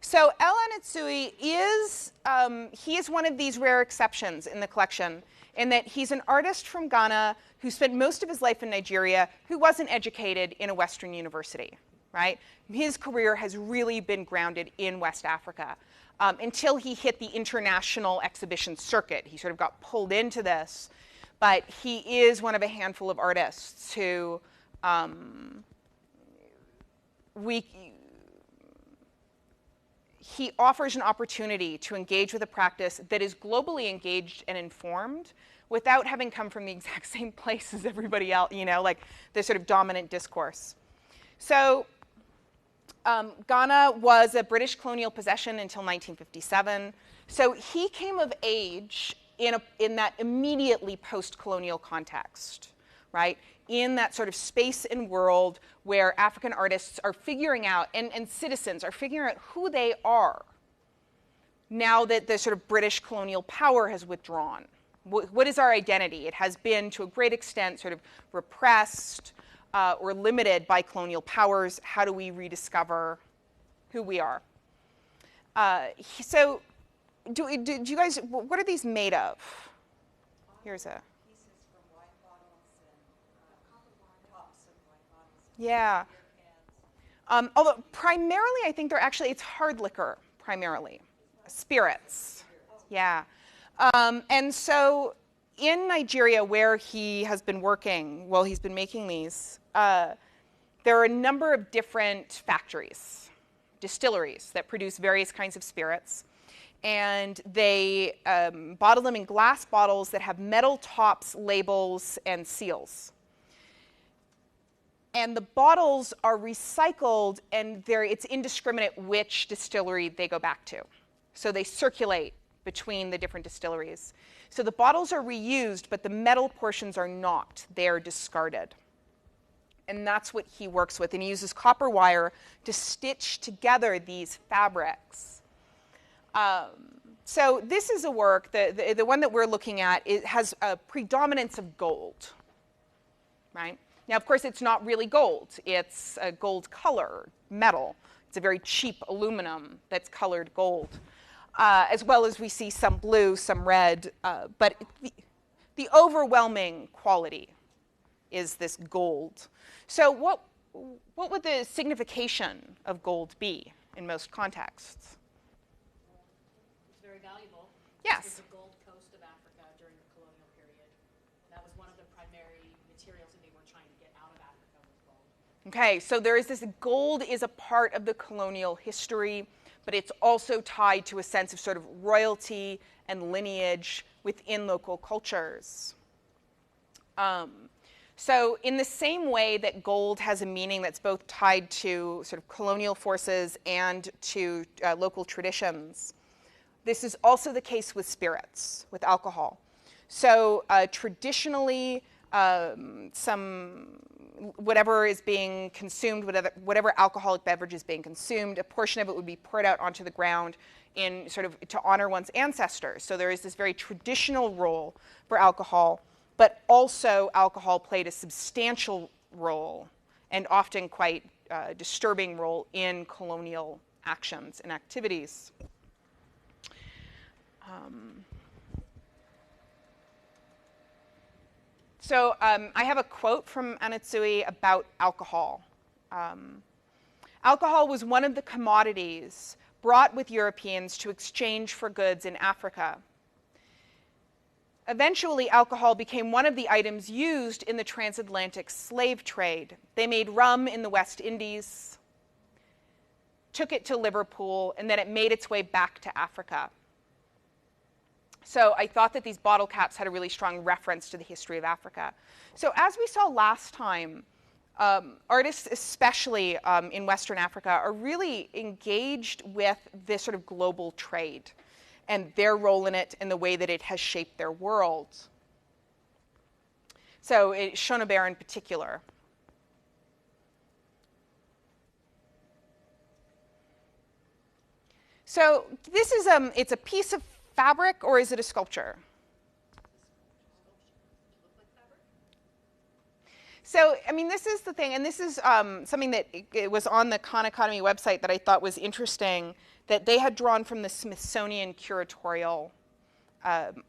So El Anatsui is, he is one of these rare exceptions in the collection in that he's an artist from Ghana who spent most of his life in Nigeria who wasn't educated in a Western university, right? His career has really been grounded in West Africa until he hit the international exhibition circuit. He sort of got pulled into this, but he is one of a handful of artists who he offers an opportunity to engage with a practice that is globally engaged and informed without having come from the exact same place as everybody else, you know, like the sort of dominant discourse. So Ghana was a British colonial possession until 1957. So he came of age in that immediately post-colonial context, right? In that sort of space and world where African artists are figuring out, and citizens are figuring out who they are now that the sort of British colonial power has withdrawn. What is our identity? It has been, to a great extent, sort of repressed or limited by colonial powers. How do we rediscover who we are? So do you guys, what are these made of? Here's a... Yeah. Although primarily, I think they're actually, it's hard liquor, primarily. Spirits. Yeah. And so in Nigeria, where he has been working while he's been making these, there are a number of different factories, distilleries, that produce various kinds of spirits. And they bottle them in glass bottles that have metal tops, labels, and seals. And the bottles are recycled, and it's indiscriminate which distillery they go back to. So they circulate between the different distilleries. So the bottles are reused, but the metal portions are not. They're discarded. And that's what he works with. And he uses copper wire to stitch together these fabrics. So this is a work, the one that we're looking at, it has a predominance of gold, right? Now, of course, it's not really gold. It's a gold color metal. It's a very cheap aluminum that's colored gold, as well as we see some blue, some red. But the overwhelming quality is this gold. So what would the signification of gold be in most contexts? It's very valuable. Yes. This was the Gold Coast of Africa during the colonial period. That was one of the primary materials that they were trying to get out of Africa was gold. Okay, so there is this, gold is a part of the colonial history, but it's also tied to a sense of sort of royalty and lineage within local cultures. So in the same way that gold has a meaning that's both tied to sort of colonial forces and to local traditions, this is also the case with spirits, with alcohol. So traditionally, whatever is being consumed, whatever alcoholic beverage is being consumed, a portion of it would be poured out onto the ground in sort of to honor one's ancestors. So there is this very traditional role for alcohol, but also alcohol played a substantial role and often quite disturbing role in colonial actions and activities. So I have a quote from Anatsui about alcohol. Alcohol was one of the commodities brought with Europeans to exchange for goods in Africa. Eventually, alcohol became one of the items used in the transatlantic slave trade. They made rum in the West Indies, took it to Liverpool, and then it made its way back to Africa. So I thought that these bottle caps had a really strong reference to the history of Africa. So as we saw last time, artists, especially in Western Africa, are really engaged with this sort of global trade and their role in it and the way that it has shaped their world. So Schonebert in particular. So this is it's a piece of fabric, or is it a sculpture? So, I mean, this is the thing, and this is something that it was on the Khan Academy website that I thought was interesting, that they had drawn from the Smithsonian curatorial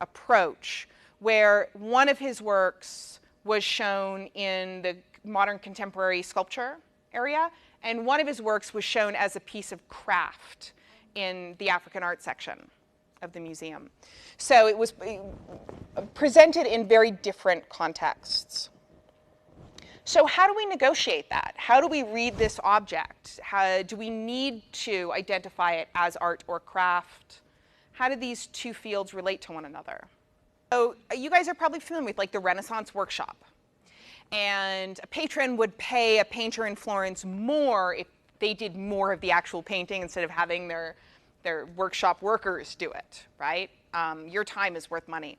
approach, where one of his works was shown in the modern contemporary sculpture area, and one of his works was shown as a piece of craft in the African art section of the museum. So it was presented in very different contexts. So how do we negotiate that? How do we read this object? How do we need to identify it as art or craft? How do these two fields relate to one another? So you guys are probably familiar with like the Renaissance workshop. And a patron would pay a painter in Florence more if they did more of the actual painting instead of having their workshop workers do it, right? Your time is worth money.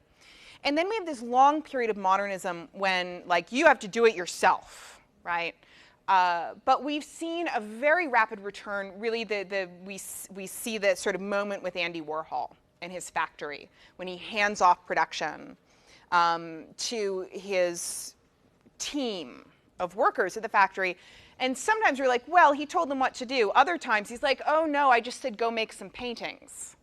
And then we have this long period of modernism when, like, you have to do it yourself, right? But we've seen a very rapid return. Really, we see the sort of moment with Andy Warhol and his factory when he hands off production to his team of workers at the factory. And sometimes we're like, well, he told them what to do. Other times he's like, oh, no, I just said go make some paintings.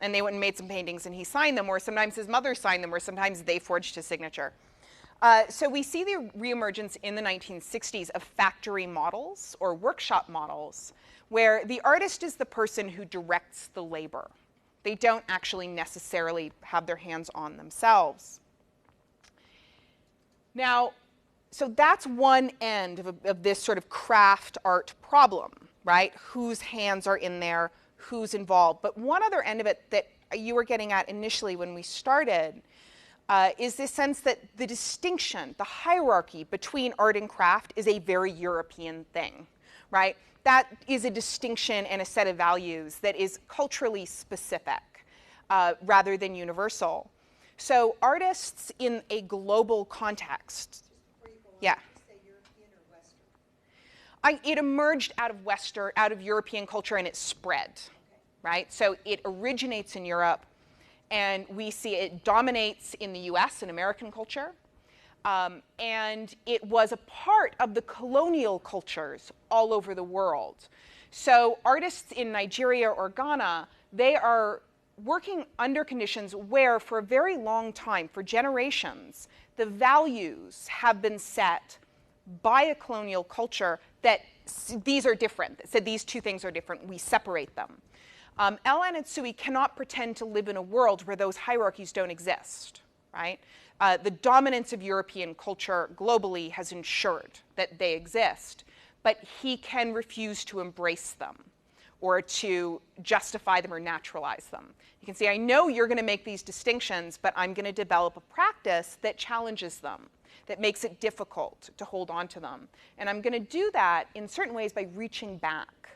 And they went and made some paintings, and he signed them, or sometimes his mother signed them, or sometimes they forged his signature. So we see the reemergence in the 1960s of factory models or workshop models, where the artist is the person who directs the labor. They don't actually necessarily have their hands on themselves. Now, so that's one end of this sort of craft art problem, right? Whose hands are in there? Who's involved? But one other end of it that you were getting at initially when we started is this sense that the distinction, the hierarchy between art and craft is a very European thing, right? That is a distinction and a set of values that is culturally specific rather than universal. So artists in a global context, yeah. It emerged out of European culture, and it spread, right? So it originates in Europe, and we see it dominates in the US and American culture. And it was a part of the colonial cultures all over the world. So artists in Nigeria or Ghana, they are working under conditions where for a very long time, for generations, the values have been set by a colonial culture that these are different, that said these two things are different, we separate them. Anatsui cannot pretend to live in a world where those hierarchies don't exist, right? The dominance of European culture globally has ensured that they exist, but he can refuse to embrace them or to justify them or naturalize them. You can see, I know you're going to make these distinctions, but I'm going to develop a practice that challenges them, that makes it difficult to hold on to them. And I'm going to do that in certain ways by reaching back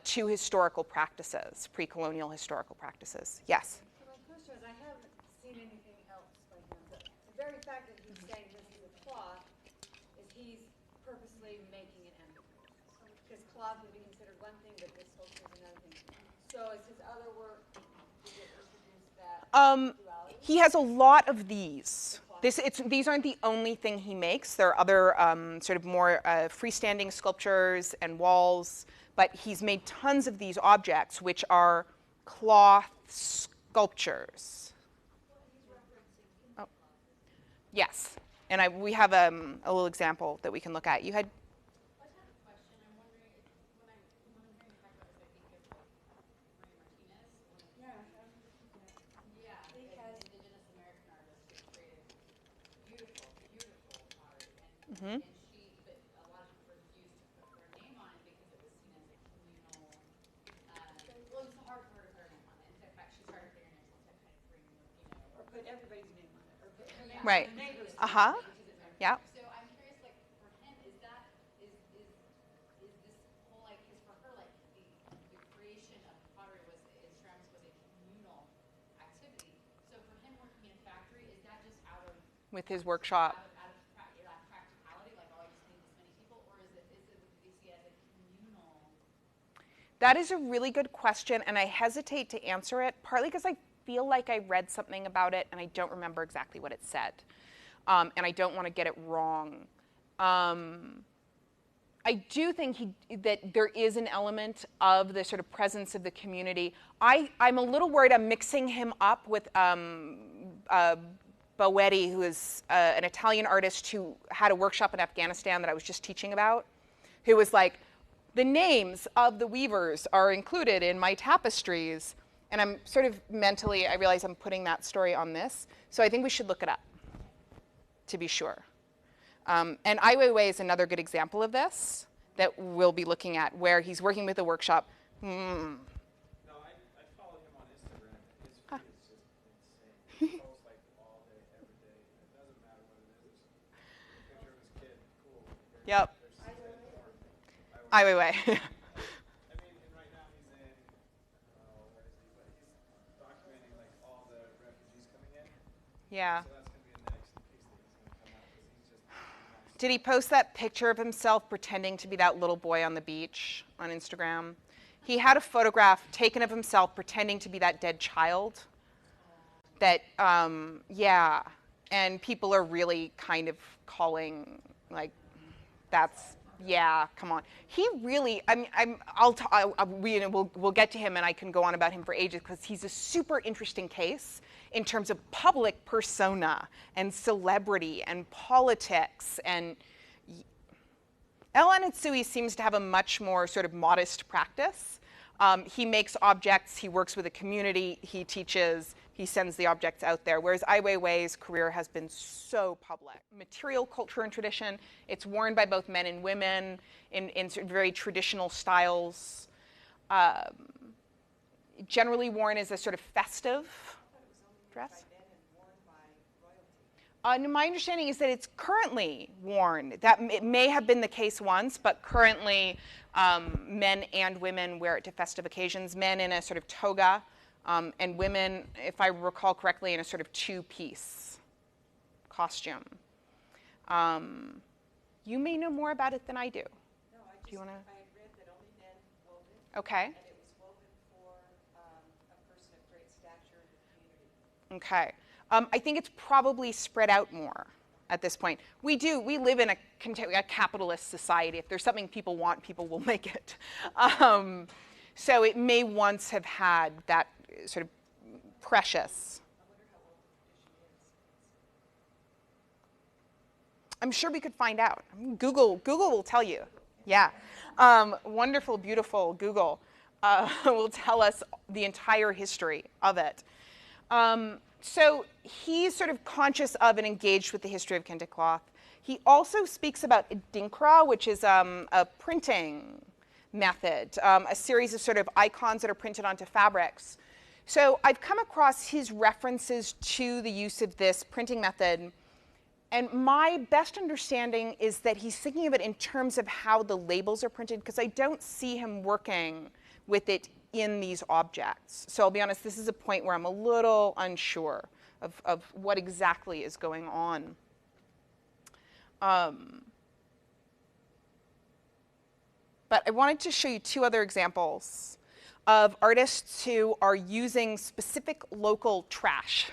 to historical practices, pre-colonial historical practices. Yes? So my question is, I haven't seen anything else by him. The very fact that he's saying this is a cloth is he's purposely making it empty. Because cloth would be considered one thing, but this sculpture is another thing. So is his other work, does it introduce that duality? He has a lot of these. These aren't the only thing he makes. There are other sort of more freestanding sculptures and walls, but he's made tons of these objects, which are cloth sculptures. Oh. Yes, and we have a little example that we can look at. You had. Mm-hmm. And but a lot of people refused to put her name on it because it was seen as a communal. Well, it was hard for her to put her name on it. In fact, she started putting her name on it to kind of bring, or put everybody's name on it, or put her name right. on the neighbor's name. Uh-huh. Yeah. So I'm curious, like for him, is this whole like is for her like the creation of pottery was ceramics was a communal activity. So for him working in a factory, is that just out of With his workshop. That is a really good question, and I hesitate to answer it, partly because I feel like I read something about it, and I don't remember exactly what it said. And I don't want to get it wrong. I do think that there is an element of the sort of presence of the community. I'm a little worried I'm mixing him up with Bowetti, who is an Italian artist who had a workshop in Afghanistan that I was just teaching about, who was like, the names of the weavers are included in my tapestries. And I'm sort of mentally, I realize I'm putting that story on this. So I think we should look it up, to be sure. And Ai Weiwei is another good example of this that we'll be looking at, where he's working with a workshop. No, I follow him on Instagram. His feed is just insane. He posts like all day, every day. It doesn't matter what it is. There's a picture of his kid. Cool. Yep. Ai Ai Weiwei. I mean, and right now he's in, where is he? But he's documenting like all the refugees coming in. Yeah. So that's going to be the next piece that he's going to come out because he's just. Did he post that picture of himself pretending to be that little boy on the beach on Instagram? He had a photograph taken of himself pretending to be that dead child. That, yeah, and people are really kind of calling, like, that's, yeah, come on. He really, I mean, we'll get to him, and I can go on about him for ages because he's a super interesting case in terms of public persona and celebrity and politics. And Anatsui seems to have a much more sort of modest practice. He makes objects, he works with a community, he teaches, he sends the objects out there, whereas Ai Weiwei's career has been so public. Material culture and tradition, it's worn by both men and women in sort of very traditional styles. Generally worn as a sort of festive dress. My understanding is that it's currently worn. That it may have been the case once, but currently men and women wear it to festive occasions. Men in a sort of toga, and women, if I recall correctly, in a sort of two-piece costume. You may know more about it than I do. No, Do you want to? I had read that only men wove it. Okay. And it was woven for a person of great stature in the community. Okay. I think it's probably spread out more at this point. We live in a capitalist society. If there's something people want, people will make it. So it may once have had that sort of precious. I wonder how old the tradition is. I'm sure we could find out. Google will tell you. Yeah. Wonderful, beautiful Google will tell us the entire history of it. So he's sort of conscious of and engaged with the history of kente cloth. He also speaks about adinkra, which is a printing method, a series of sort of icons that are printed onto fabrics. So I've come across his references to the use of this printing method, and my best understanding is that he's thinking of it in terms of how the labels are printed, because I don't see him working with it in these objects. So I'll be honest, this is a point where I'm a little unsure of what exactly is going on. But I wanted to show you two other examples of artists who are using specific local trash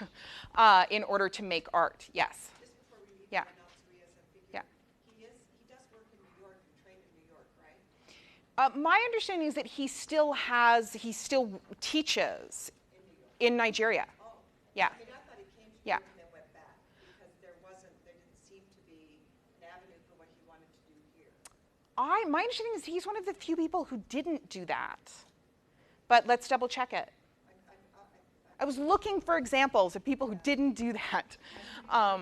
in order to make art. Yes? Just before we leave Yeah. Anatsui as a figure, Yeah. he does work in New York and trained in New York, right? My understanding is that he still teaches In New York. in Nigeria. Oh. Yeah. I mean, I thought he came to Yeah. New York and then went back because there didn't seem to be an avenue for what he wanted to do here. My understanding is he's one of the few people who didn't do that. But let's double check it. I was looking for examples of people who didn't do that. Here because,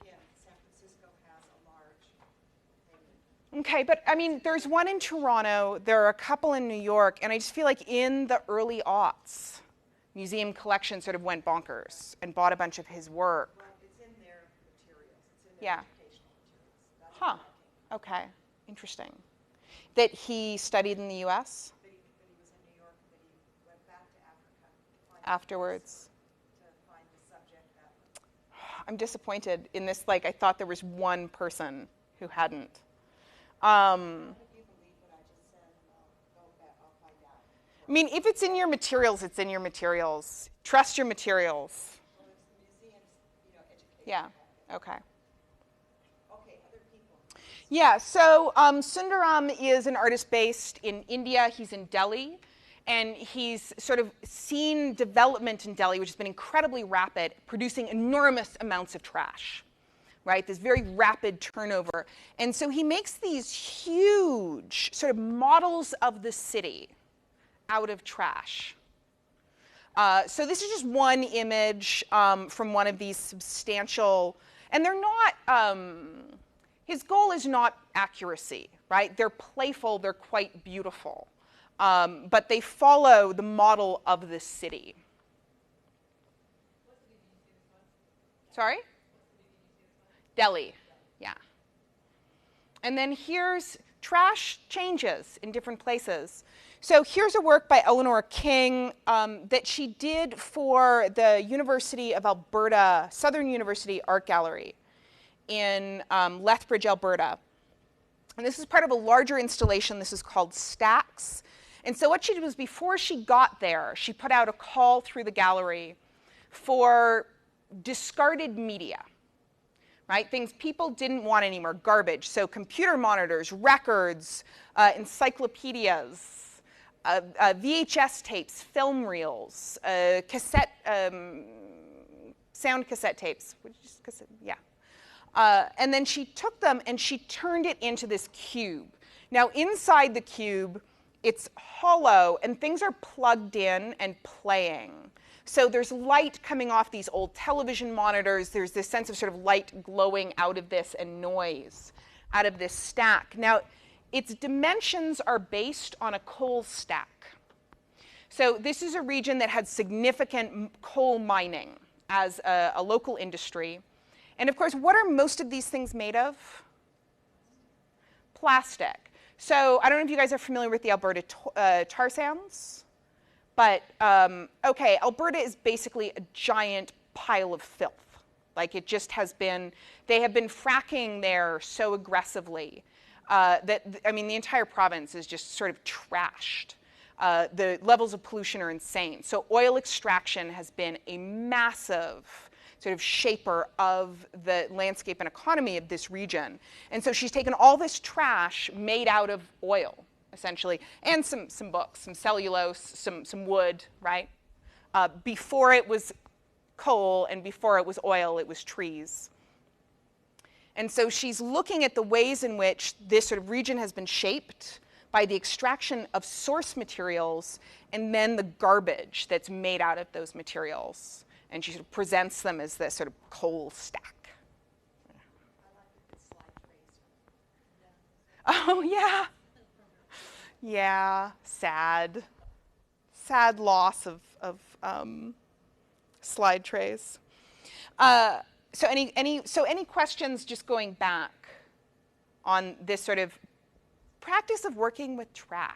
again, San Francisco has a large thing. Okay, but I mean, there's one in Toronto, there are a couple in New York, and I just feel like in the early aughts, museum collection sort of went bonkers and bought a bunch of his work. Well, it's in their materials. It's in their Yeah. educational materials. That's Huh, where it came okay, interesting. That he studied in the US from. That he was in New York, that he went back to Africa to find afterwards. to find the subject that I'm disappointed in this, like, I thought there was one person who hadn't. if you believe what I just said, I'll go back, I'll find out. I mean, if it's in your materials, it's in your materials. Trust your materials. Well, it's the museum's, education. Yeah, okay. Okay, Yeah, so Sundaram is an artist based in India. He's in Delhi, and he's sort of seen development in Delhi, which has been incredibly rapid, producing enormous amounts of trash, right? This very rapid turnover. And so he makes these huge sort of models of the city out of trash. So this is just one image from one of these substantial, and they're not, his goal is not accuracy, right? They're playful, they're quite beautiful, but they follow the model of the city. Sorry? Delhi, yeah. And then here's trash changes in different places. So here's a work by Eleanor King that she did for the University of Alberta, Southern University Art Gallery in Lethbridge, Alberta. And this is part of a larger installation. This is called Stacks. And so what she did was, before she got there, she put out a call through the gallery for discarded media, right? Things people didn't want anymore, garbage. So computer monitors, records, encyclopedias, VHS tapes, film reels, cassette, sound cassette tapes, which is cassette, yeah. And then she took them and she turned it into this cube. Now inside the cube, it's hollow and things are plugged in and playing. So there's light coming off these old television monitors. There's this sense of sort of light glowing out of this and noise out of this stack. Now, its dimensions are based on a coal stack. So this is a region that had significant coal mining as a local industry. And of course, what are most of these things made of? Plastic. So I don't know if you guys are familiar with the Alberta tar sands, but okay, Alberta is basically a giant pile of filth. Like it just has been, they have been fracking there so aggressively that, I mean, the entire province is just sort of trashed. The levels of pollution are insane. So oil extraction has been a massive sort of shaper of the landscape and economy of this region. And so she's taken all this trash made out of oil, essentially, and some books, some cellulose, some wood, right? Before it was coal and before it was oil, it was trees. And so she's looking at the ways in which this sort of region has been shaped by the extraction of source materials and then the garbage that's made out of those materials. And she sort of presents them as this sort of coal stack. Oh, yeah. Yeah, sad. Sad loss of slide trays. So any questions just going back on this sort of practice of working with trash?